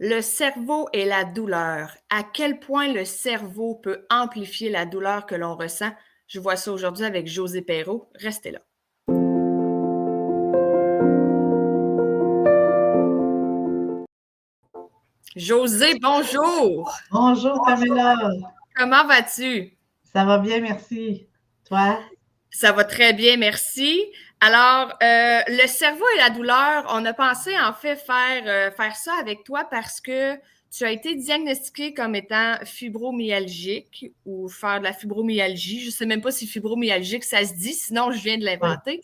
Le cerveau et la douleur. À quel point le cerveau peut amplifier la douleur que l'on ressent? Je vois ça aujourd'hui avec Josée Perreault. Restez là. Josée, bonjour! Bonjour Pamela, Comment vas-tu? ça va bien, merci. Toi? Ça va très bien, merci. Alors, le cerveau et la douleur, on a pensé en fait faire ça avec toi parce que tu as été diagnostiqué comme étant fibromyalgique ou faire de la fibromyalgie. Je ne sais même pas si fibromyalgique, ça se dit, sinon je viens de Oui. l'inventer.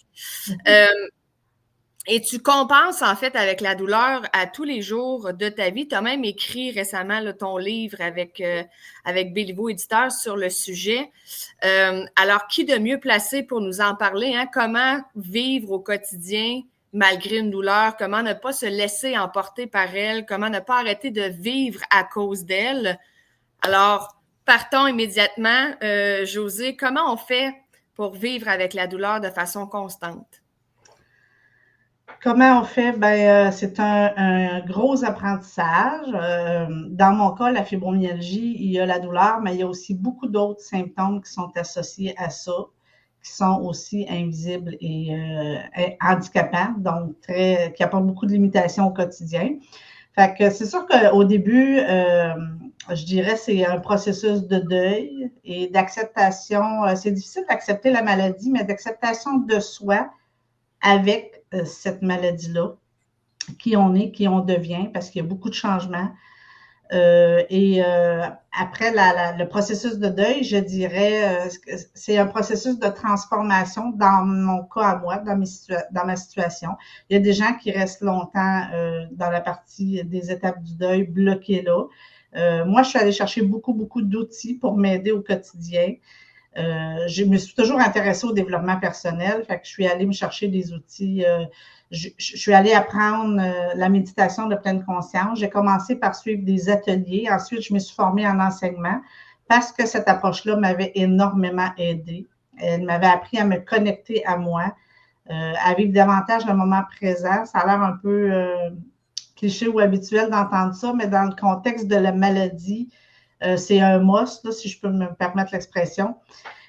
Euh, Et tu compenses en fait avec la douleur à tous les jours de ta vie. Tu as même écrit récemment là, ton livre avec Béliveau Éditeur sur le sujet. Alors, qui de mieux placé pour nous en parler? Hein? Comment vivre au quotidien malgré une douleur? Comment ne pas se laisser emporter par elle? Comment ne pas arrêter de vivre à cause d'elle? Alors, partons immédiatement. Josée, comment on fait pour vivre avec la douleur de façon constante? Comment on fait? Ben, c'est un gros apprentissage. Dans mon cas, la fibromyalgie, il y a la douleur, mais il y a aussi beaucoup d'autres symptômes qui sont associés à ça, qui sont aussi invisibles et handicapants, donc qui apportent beaucoup de limitations au quotidien. Fait que c'est sûr qu'au début, je dirais c'est un processus de deuil et d'acceptation. C'est difficile d'accepter la maladie, mais d'acceptation de soi avec cette maladie-là, qui on est, qui on devient, parce qu'il y a beaucoup de changements. Après le processus de deuil, je dirais, c'est un processus de transformation dans mon cas à moi, dans ma situation. Il y a des gens qui restent longtemps dans la partie des étapes du deuil, bloqués là. Moi, je suis allée chercher beaucoup, beaucoup d'outils pour m'aider au quotidien. Je me suis toujours intéressée au développement personnel, fait que je suis allée me chercher des outils. Je suis allée apprendre la méditation de pleine conscience. J'ai commencé par suivre des ateliers. Ensuite, je me suis formée en enseignement parce que cette approche-là m'avait énormément aidée. Elle m'avait appris à me connecter à moi, à vivre davantage le moment présent. Ça a l'air un peu cliché ou habituel d'entendre ça, mais dans le contexte de la maladie, c'est un must, là, si je peux me permettre l'expression.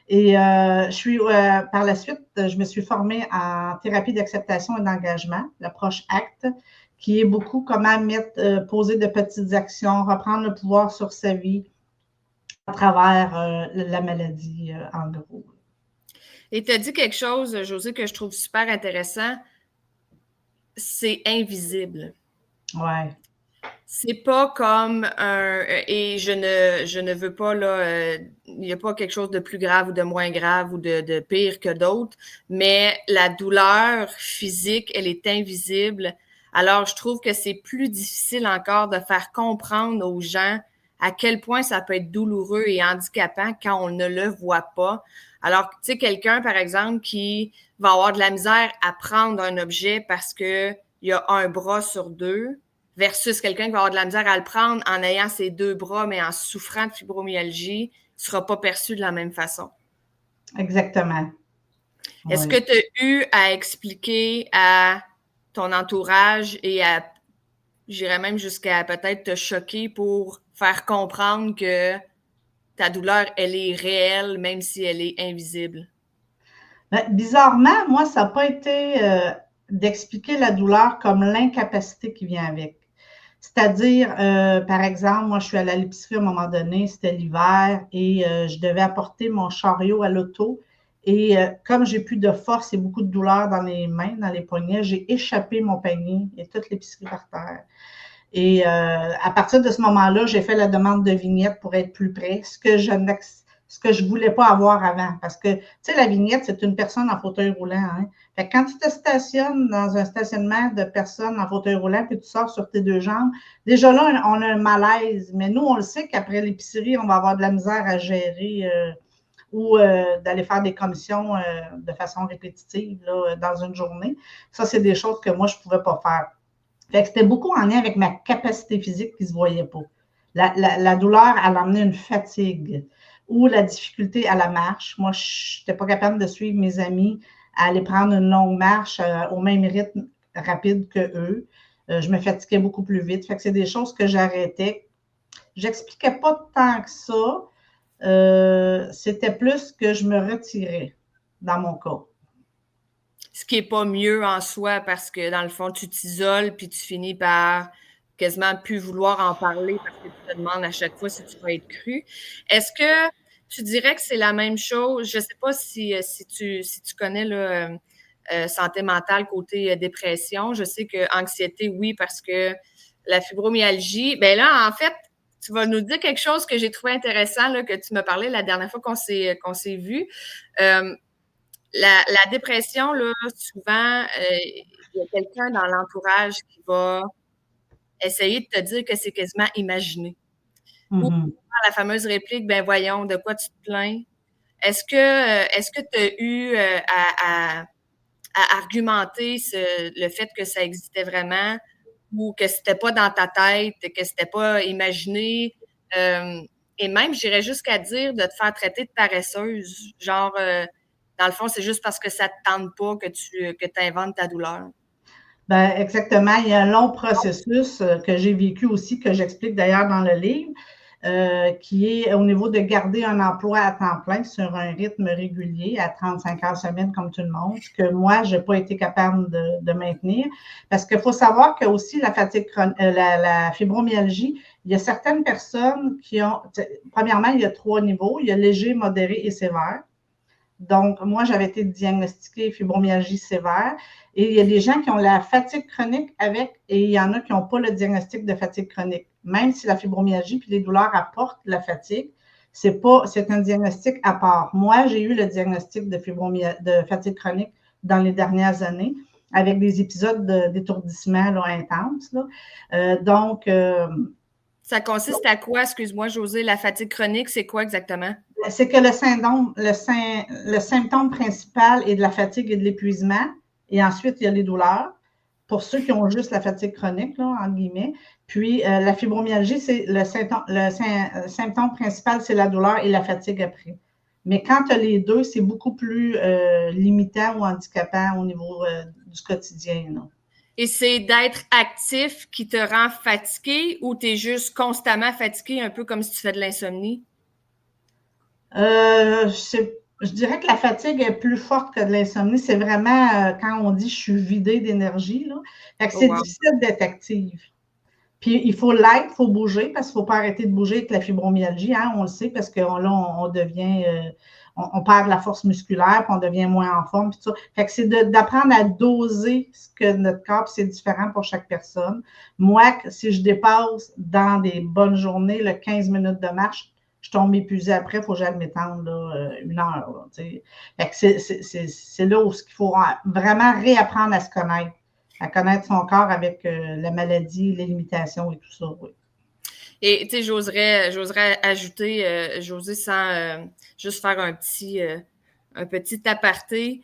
Et par la suite, je me suis formée en thérapie d'acceptation et d'engagement, l'approche ACT, qui est beaucoup comment poser de petites actions, reprendre le pouvoir sur sa vie à travers la maladie, en gros. Et tu as dit quelque chose, Josée, que je trouve super intéressant. C'est invisible. Ouais. C'est pas comme un. Et je ne veux pas, là. Il n'y a pas quelque chose de plus grave ou de moins grave ou de pire que d'autres, mais la douleur physique, elle est invisible. Alors, je trouve que c'est plus difficile encore de faire comprendre aux gens à quel point ça peut être douloureux et handicapant quand on ne le voit pas. Alors, tu sais, quelqu'un, par exemple, qui va avoir de la misère à prendre un objet parce que il y a un bras sur deux, versus quelqu'un qui va avoir de la misère à le prendre en ayant ses deux bras, mais en souffrant de fibromyalgie, ne sera pas perçu de la même façon. Exactement. Est-ce que Oui. tu as eu à expliquer à ton entourage et j'irais même jusqu'à peut-être te choquer pour faire comprendre que ta douleur, elle est réelle, même si elle est invisible? Ben, bizarrement, moi, ça n'a pas été d'expliquer la douleur comme l'incapacité qui vient avec. C'est-à-dire, par exemple, moi, je suis allée à l'épicerie à un moment donné, c'était l'hiver, et je devais apporter mon chariot à l'auto. Et comme j'ai plus de force et beaucoup de douleur dans les mains, dans les poignets, j'ai échappé mon panier et toute l'épicerie par terre. Et à partir de ce moment-là, j'ai fait la demande de vignette pour être plus près, ce que je voulais pas avoir avant. Parce que, tu sais, la vignette, c'est une personne en fauteuil roulant. Hein? Fait que quand tu te stationnes dans un stationnement de personnes en fauteuil roulant, puis tu sors sur tes deux jambes, déjà là, on a un malaise. Mais nous, on le sait qu'après l'épicerie, on va avoir de la misère à gérer ou d'aller faire des commissions de façon répétitive là, dans une journée. Ça, c'est des choses que moi, je pouvais pas faire. Fait que c'était beaucoup en lien avec ma capacité physique qui ne se voyait pas. La douleur, elle emmenait une fatigue ou la difficulté à la marche. Moi, je n'étais pas capable de suivre mes amis à aller prendre une longue marche au même rythme rapide que eux. Je me fatiguais beaucoup plus vite. Fait que c'est des choses que j'arrêtais. J'expliquais pas tant que ça. C'était plus que je me retirais dans mon cas. Ce qui n'est pas mieux en soi parce que dans le fond, tu t'isoles puis tu finis par quasiment plus vouloir en parler parce que tu te demandes à chaque fois si tu vas être cru. Est-ce que tu dirais que c'est la même chose? Je ne sais pas si tu connais là, santé mentale côté dépression. Je sais que anxiété, oui, parce que la fibromyalgie, ben là, en fait, tu vas nous dire quelque chose que j'ai trouvé intéressant, là, que tu me parlais la dernière fois qu'on s'est vu. La dépression, là, souvent, il y a quelqu'un dans l'entourage qui va essayer de te dire que c'est quasiment imaginé. Ou Mhm. la fameuse réplique, ben voyons, de quoi tu te plains? Est-ce que tu as eu à argumenter le fait que ça existait vraiment ou que c'était pas dans ta tête, que c'était pas imaginé? Euh, et même, j'irais jusqu'à dire de te faire traiter de paresseuse. Genre, dans le fond, c'est juste parce que ça te tente pas que tu inventes ta douleur. Ben, exactement. Il y a un long processus que j'ai vécu aussi, que j'explique d'ailleurs dans le livre, qui est au niveau de garder un emploi à temps plein sur un rythme régulier à 35 heures semaine comme tout le monde, ce que moi, je n'ai pas été capable de maintenir. Parce qu'il faut savoir que aussi la fatigue la fibromyalgie, il y a certaines personnes qui ont, premièrement, il y a 3 niveaux. Il y a léger, modéré et sévère. Donc, moi, j'avais été diagnostiquée fibromyalgie sévère. Et il y a des gens qui ont la fatigue chronique avec, et il y en a qui n'ont pas le diagnostic de fatigue chronique. Même si la fibromyalgie puis les douleurs apportent la fatigue, c'est un diagnostic à part. Moi, j'ai eu le diagnostic de fatigue chronique dans les dernières années avec des épisodes d'étourdissement là, intenses. Là. Ça consiste à quoi, excuse-moi, Josée, la fatigue chronique, c'est quoi exactement? C'est que le symptôme principal est de la fatigue et de l'épuisement. Et ensuite, il y a les douleurs. Pour ceux qui ont juste la fatigue chronique, là, entre guillemets. Puis, la fibromyalgie, c'est le symptôme principal, c'est la douleur et la fatigue après. Mais quand tu as les deux, c'est beaucoup plus limitant ou handicapant au niveau du quotidien. Là. Et c'est d'être actif qui te rend fatigué ou tu es juste constamment fatigué, un peu comme si tu fais de l'insomnie? Je dirais que la fatigue est plus forte que de l'insomnie. C'est vraiment quand on dit je suis vidée d'énergie. Là. Fait que c'est difficile d'être active. Puis il faut l'être, il faut bouger parce qu'il ne faut pas arrêter de bouger avec la fibromyalgie, hein, on le sait, parce que là, on devient, on perd de la force musculaire, puis on devient moins en forme, puis tout ça. Fait que c'est d'apprendre à doser ce que notre corps, puis c'est différent pour chaque personne. Moi, si je dépasse dans des bonnes journées, le 15 minutes de marche, je tombe épuisée après, il faut que j'aille m'étendre là, 1 heure. Là, fait que c'est là où il faut vraiment réapprendre à se connaître. À connaître son corps avec la maladie, les limitations et tout ça, oui. Et tu sais, j'oserais ajouter, Josée, sans juste faire un petit aparté,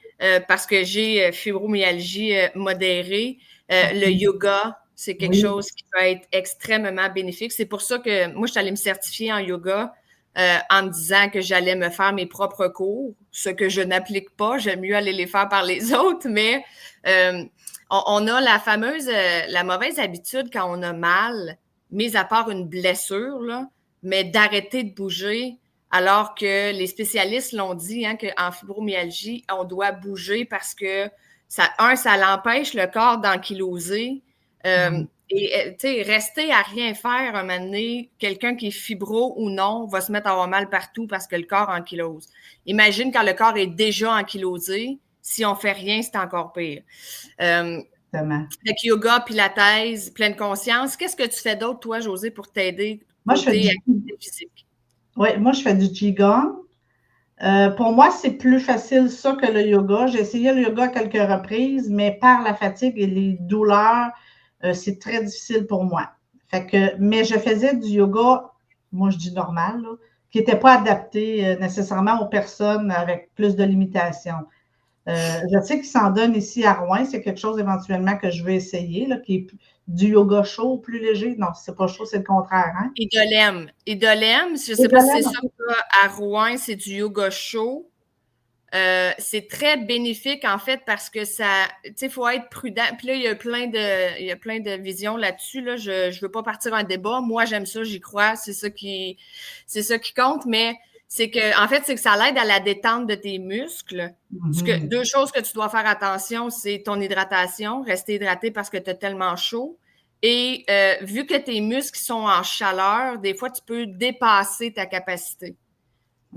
parce que j'ai fibromyalgie modérée. Le yoga, c'est quelque chose qui peut être extrêmement bénéfique. C'est pour ça que moi, je suis allée me certifier en yoga en me disant que j'allais me faire mes propres cours, ce que je n'applique pas. J'aime mieux aller les faire par les autres, mais on a la mauvaise habitude quand on a mal, mis à part une blessure, là, mais d'arrêter de bouger, alors que les spécialistes l'ont dit, hein, qu'en fibromyalgie, on doit bouger parce que ça l'empêche le corps d'ankyloser. Et tu sais, rester à rien faire un moment donné, quelqu'un qui est fibro ou non va se mettre à avoir mal partout parce que le corps ankylose. Imagine quand le corps est déjà ankylosé, si on fait rien, c'est encore pire. Avec yoga, pilates, pleine conscience. Qu'est-ce que tu fais d'autre, toi, Josée, pour t'aider côté activité physique? Oui, moi, je fais du Qigong. Pour moi, c'est plus facile ça que le yoga. J'ai essayé le yoga à quelques reprises, mais par la fatigue et les douleurs, c'est très difficile pour moi. Mais je faisais du yoga, moi je dis normal, là, qui n'était pas adapté nécessairement aux personnes avec plus de limitations. Je sais qu'ils s'en donnent ici à Rouen. C'est quelque chose éventuellement que je vais essayer, là, qui est du yoga chaud, plus léger. Non, c'est pas chaud, c'est le contraire. Hein? Idolème. Je ne sais pas si c'est ça à Rouen, c'est du yoga chaud. c'est très bénéfique, en fait, parce que ça, tu sais, il faut être prudent. Puis là, il y a plein de visions là-dessus. Là. Je veux pas partir un débat. Moi, j'aime ça, j'y crois. C'est ça qui compte. Mais c'est que, en fait, c'est que ça l'aide à la détente de tes muscles. Mhm. Deux choses que tu dois faire attention, c'est ton hydratation, rester hydraté parce que tu as tellement chaud. Et vu que tes muscles sont en chaleur, des fois, tu peux dépasser ta capacité.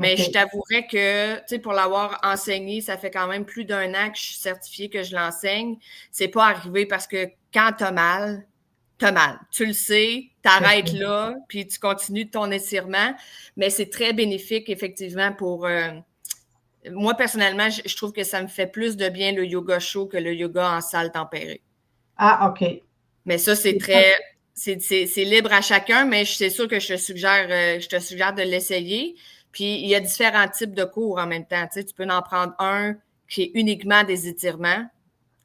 Mais OK. je t'avouerais que, tu sais, pour l'avoir enseigné, ça fait quand même plus d'1 an que je suis certifiée que je l'enseigne. C'est pas arrivé parce que quand t'as mal, t'as mal. Tu le sais, C'est ça. t'arrêtes là, puis tu continues ton étirement. Mais c'est très bénéfique, effectivement, pour... moi, personnellement, je trouve que ça me fait plus de bien le yoga chaud que le yoga en salle tempérée. Ah, OK. Mais ça, c'est très... C'est libre à chacun, mais c'est sûr que je te suggère de l'essayer. Puis, il y a différents types de cours en même temps. Tu sais, tu peux en prendre un qui est uniquement des étirements,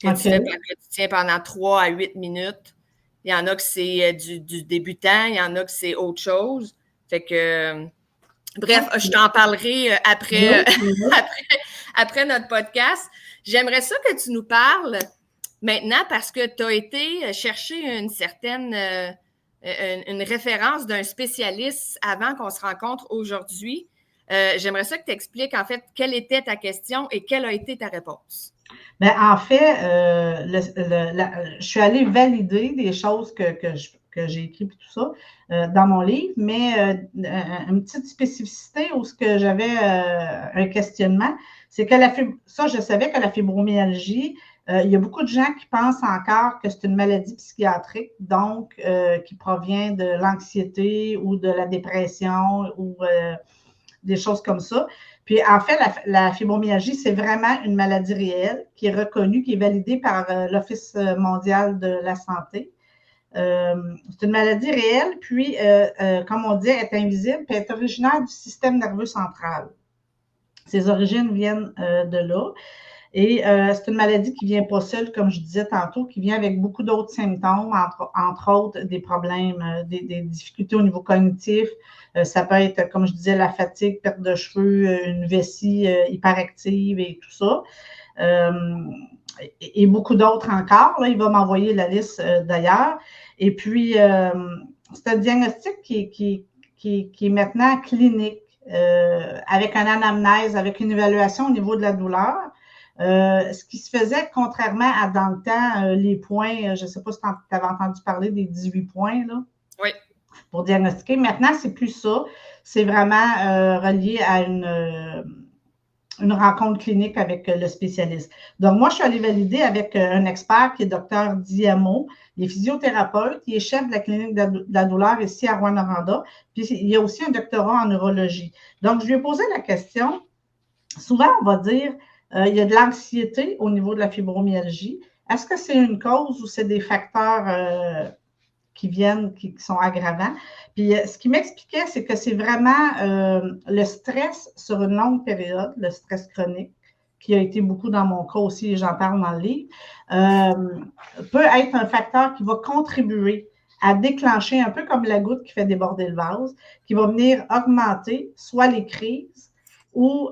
que tu fais, OK. que tu tiens pendant 3 à 8 minutes. Il y en a que c'est du débutant, il y en a que c'est autre chose. Fait que, bref, je OK. t'en parlerai Oui, après, oui. après notre podcast. J'aimerais ça que tu nous parles maintenant parce que tu as été chercher une certaine une référence d'un spécialiste avant qu'on se rencontre aujourd'hui. J'aimerais ça que tu expliques en fait quelle était ta question et quelle a été ta réponse. Ben, en fait, je suis allée valider des choses que j'ai écrites et tout ça dans mon livre, mais une petite spécificité où ce que j'avais un questionnement, c'est que ça, je savais que la fibromyalgie, il y a beaucoup de gens qui pensent encore que c'est une maladie psychiatrique, donc qui provient de l'anxiété ou de la dépression ou des choses comme ça. Puis en fait, la fibromyalgie, c'est vraiment une maladie réelle qui est reconnue, qui est validée par l'Office mondial de la santé. C'est une maladie réelle, puis, comme on dit, elle est invisible, puis elle est originaire du système nerveux central. Ses origines viennent de là. Et c'est une maladie qui ne vient pas seule, comme je disais tantôt, qui vient avec beaucoup d'autres symptômes, entre autres des problèmes, des difficultés au niveau cognitif. Ça peut être, comme je disais, la fatigue, perte de cheveux, une vessie hyperactive et tout ça. Et beaucoup d'autres encore. Là, il va m'envoyer la liste d'ailleurs. Et puis, c'est un diagnostic qui est maintenant clinique, avec un anamnèse, avec une évaluation au niveau de la douleur. Ce qui se faisait, contrairement à dans le temps, les points, je ne sais pas si tu avais entendu parler des 18 points là, Oui. pour diagnostiquer. Maintenant, c'est plus ça. C'est vraiment relié à une rencontre clinique avec le spécialiste. Donc, moi, je suis allée valider avec un expert qui est Dr Diamo. Il est physiothérapeute, il est chef de la clinique de la douleur ici à Rouyn-Noranda. Puis, il y a aussi un doctorat en neurologie. Donc, je lui ai posé la question. Souvent, on va dire, il y a de l'anxiété au niveau de la fibromyalgie. Est-ce que c'est une cause ou c'est des facteurs qui viennent, qui sont aggravants? Puis ce qu'il m'expliquait, c'est que c'est vraiment le stress sur une longue période, le stress chronique, qui a été beaucoup dans mon cas aussi, et j'en parle dans le livre, peut être un facteur qui va contribuer à déclencher, un peu comme la goutte qui fait déborder le vase, qui va venir augmenter soit les crises ou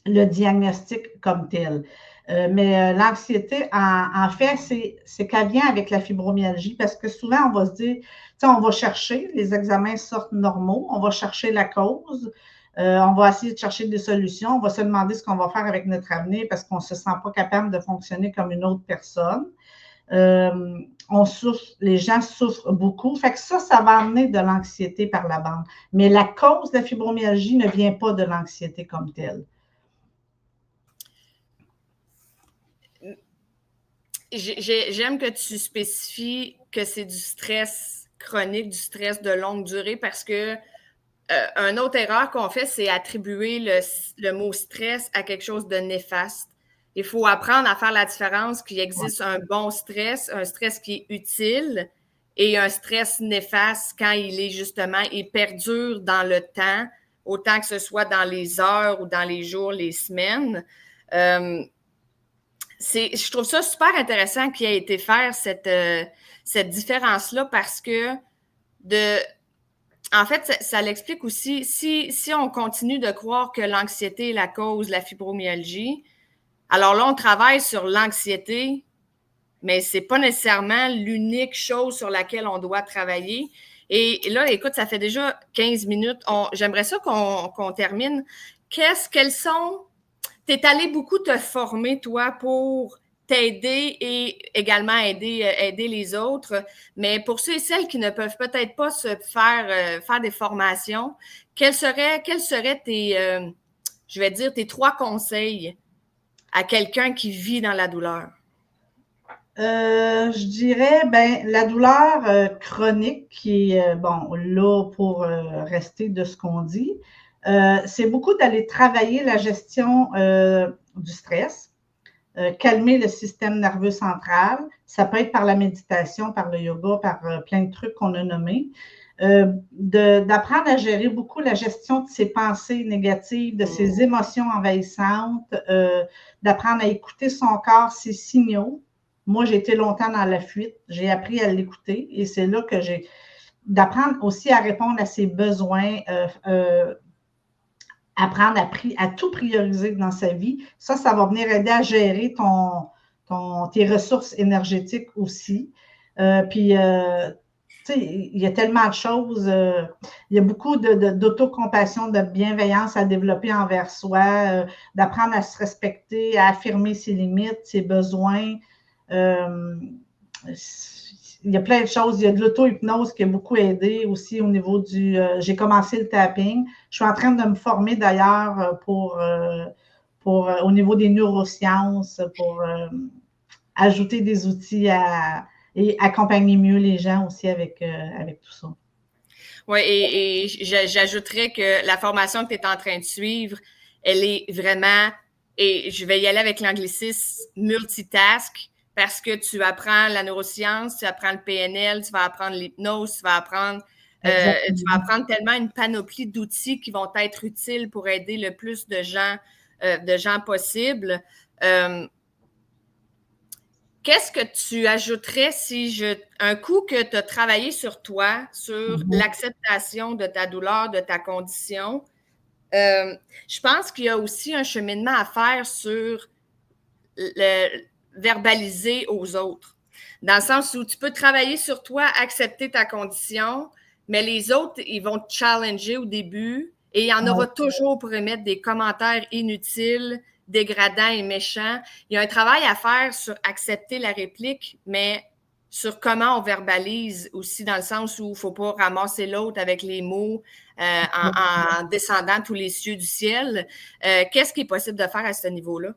le diagnostic comme tel. Mais l'anxiété, en fait, c'est qu'elle vient avec la fibromyalgie parce que souvent, on va se dire, tu sais, on va chercher, les examens sortent normaux, on va chercher la cause, on va essayer de chercher des solutions, on va se demander ce qu'on va faire avec notre avenir parce qu'on ne se sent pas capable de fonctionner comme une autre personne. On souffre, les gens souffrent beaucoup. Fait que ça va amener de l'anxiété par la bande. Mais la cause de la fibromyalgie ne vient pas de l'anxiété comme telle. J'aime que tu spécifies que c'est du stress chronique, du stress de longue durée, parce que une autre erreur qu'on fait, c'est attribuer le mot stress à quelque chose de néfaste. Il faut apprendre à faire la différence qu'il existe un bon stress, un stress qui est utile et un stress néfaste quand il est justement, il perdure dans le temps, autant que ce soit dans les heures ou dans les jours, les semaines. Je trouve ça super intéressant qu'il ait été faire cette différence-là parce que en fait, ça l'explique aussi, si on continue de croire que l'anxiété est la cause de la fibromyalgie, alors là, on travaille sur l'anxiété, mais c'est pas nécessairement l'unique chose sur laquelle on doit travailler. Et là, écoute, ça fait déjà 15 minutes. J'aimerais ça qu'on termine. Quels sont... T'es allé beaucoup te former, toi, pour t'aider et également aider les autres. Mais pour ceux et celles qui ne peuvent peut-être pas se faire des formations, quels seraient je vais dire, tes 3 conseils à quelqu'un qui vit dans la douleur? Je dirais, la douleur chronique qui est, bon, là pour rester de ce qu'on dit, c'est beaucoup d'aller travailler la gestion du stress, calmer le système nerveux central. Ça peut être par la méditation, par le yoga, par plein de trucs qu'on a nommés. D'apprendre à gérer beaucoup la gestion de ses pensées négatives, de ses émotions envahissantes, d'apprendre à écouter son corps, ses signaux. Moi, j'ai été longtemps dans la fuite. J'ai appris à l'écouter et c'est là que d'apprendre aussi à répondre à ses besoins, apprendre à tout prioriser dans sa vie. Ça va venir aider à gérer tes ressources énergétiques aussi. Puis, tu sais, il y a tellement de choses. Il y a beaucoup d'autocompassion, de bienveillance à développer envers soi, d'apprendre à se respecter, à affirmer ses limites, ses besoins. Il y a plein de choses. Il y a de l'auto-hypnose qui a beaucoup aidé aussi au niveau j'ai commencé le tapping. Je suis en train de me former d'ailleurs au niveau des neurosciences pour ajouter des outils et accompagner mieux les gens aussi avec tout ça. Oui, et j'ajouterais que la formation que tu es en train de suivre, elle est vraiment, et je vais y aller avec l'anglicisme, multitask, parce que tu apprends la neuroscience, tu apprends le PNL, tu vas apprendre l'hypnose, tu vas apprendre tellement une panoplie d'outils qui vont être utiles pour aider le plus de gens possible. Qu'est-ce que tu ajouterais un coup que tu as travaillé sur toi, sur l'acceptation de ta douleur, de ta condition, je pense qu'il y a aussi un cheminement à faire sur verbaliser aux autres. Dans le sens où tu peux travailler sur toi, accepter ta condition, mais les autres, ils vont te challenger au début et il y en aura toujours pour émettre des commentaires inutiles, dégradants et méchants. Il y a un travail à faire sur accepter la réplique, mais sur comment on verbalise aussi, dans le sens où il ne faut pas ramasser l'autre avec les mots en descendant tous les cieux du ciel. Qu'est-ce qui est possible de faire à ce niveau-là?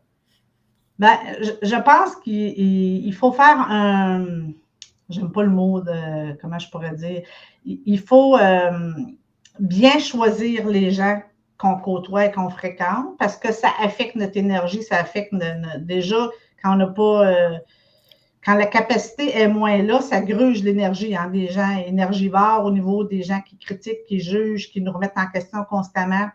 Je pense qu'il faut faire j'aime pas le mot comment je pourrais dire, il faut bien choisir les gens qu'on côtoie et qu'on fréquente parce que ça affecte notre énergie, ça affecte déjà quand on n'a pas, quand la capacité est moins là, ça gruge l'énergie, hein, des gens énergivores au niveau des gens qui critiquent, qui jugent, qui nous remettent en question constamment.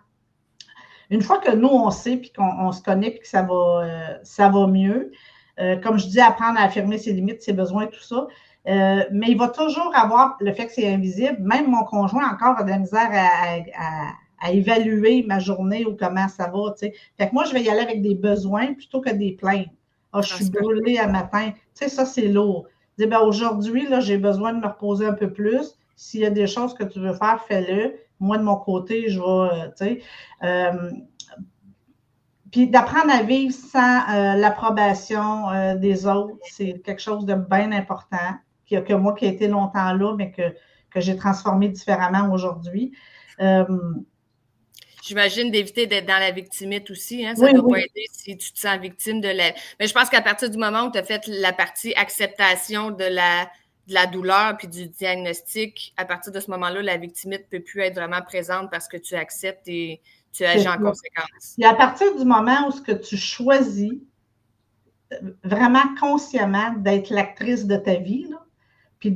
Une fois que nous, on sait, puis qu'on se connaît, puis que ça va mieux, comme je dis, apprendre à affirmer ses limites, ses besoins, tout ça, mais il va toujours avoir le fait que c'est invisible. Même mon conjoint encore a de la misère à évaluer ma journée ou comment ça va, tu sais. Fait que moi, je vais y aller avec des besoins plutôt que des plaintes. Ah, je suis brûlée à matin. Tu sais, ça, c'est lourd. Dire, aujourd'hui, là, j'ai besoin de me reposer un peu plus. S'il y a des choses que tu veux faire, fais-le. Moi, de mon côté, je vais, tu sais. Puis d'apprendre à vivre sans l'approbation des autres, c'est quelque chose de bien important, que moi qui ai été longtemps là, mais que j'ai transformé différemment aujourd'hui. J'imagine d'éviter d'être dans la victimite aussi. Hein? Ça ne doit pas aider si tu te sens victime de la... Mais je pense qu'à partir du moment où tu as fait la partie acceptation de la douleur puis du diagnostic, à partir de ce moment-là, la victimite ne peut plus être vraiment présente parce que tu acceptes et tu agis en conséquence. Et à partir du moment où ce que tu choisis vraiment consciemment d'être l'actrice de ta vie, là, puis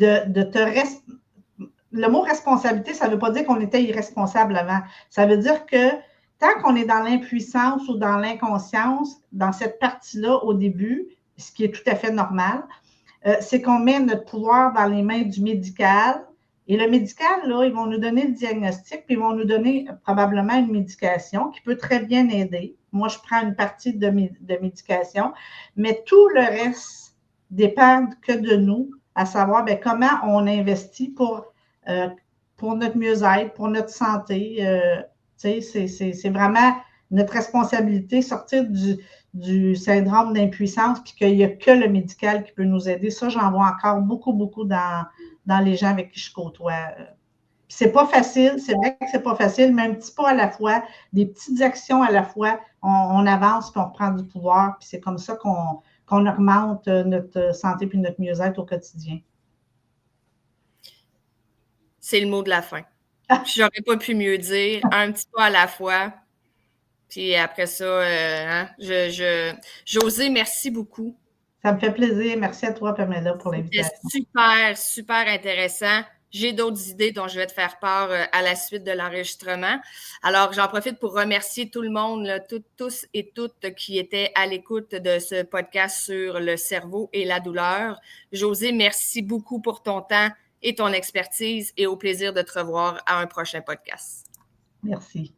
le mot responsabilité, ça ne veut pas dire qu'on était irresponsable avant. Ça veut dire que tant qu'on est dans l'impuissance ou dans l'inconscience, dans cette partie-là au début, ce qui est tout à fait normal, c'est qu'on met notre pouvoir dans les mains du médical, Et le médical, là, ils vont nous donner le diagnostic, puis ils vont nous donner probablement une médication qui peut très bien aider. Moi, je prends une partie de médication, mais tout le reste dépend que de nous, à savoir bien, comment on investit pour notre mieux-être, pour notre santé. C'est vraiment notre responsabilité, sortir du syndrome d'impuissance, puis qu'il n'y a que le médical qui peut nous aider. Ça, j'en vois encore beaucoup, beaucoup dans les gens avec qui je côtoie. C'est pas facile, c'est vrai que c'est pas facile, mais un petit pas à la fois, des petites actions à la fois, on avance puis on reprend du pouvoir, puis c'est comme ça qu'on augmente notre santé puis notre mieux-être au quotidien. C'est le mot de la fin. J'aurais pas pu mieux dire, un petit pas à la fois. Puis après ça, Josée, merci beaucoup. Ça me fait plaisir. Merci à toi, Pamela, pour l'invitation. C'était super, super intéressant. J'ai d'autres idées dont je vais te faire part à la suite de l'enregistrement. Alors, j'en profite pour remercier tout le monde, là, tous et toutes qui étaient à l'écoute de ce podcast sur le cerveau et la douleur. Josée, merci beaucoup pour ton temps et ton expertise et au plaisir de te revoir à un prochain podcast. Merci.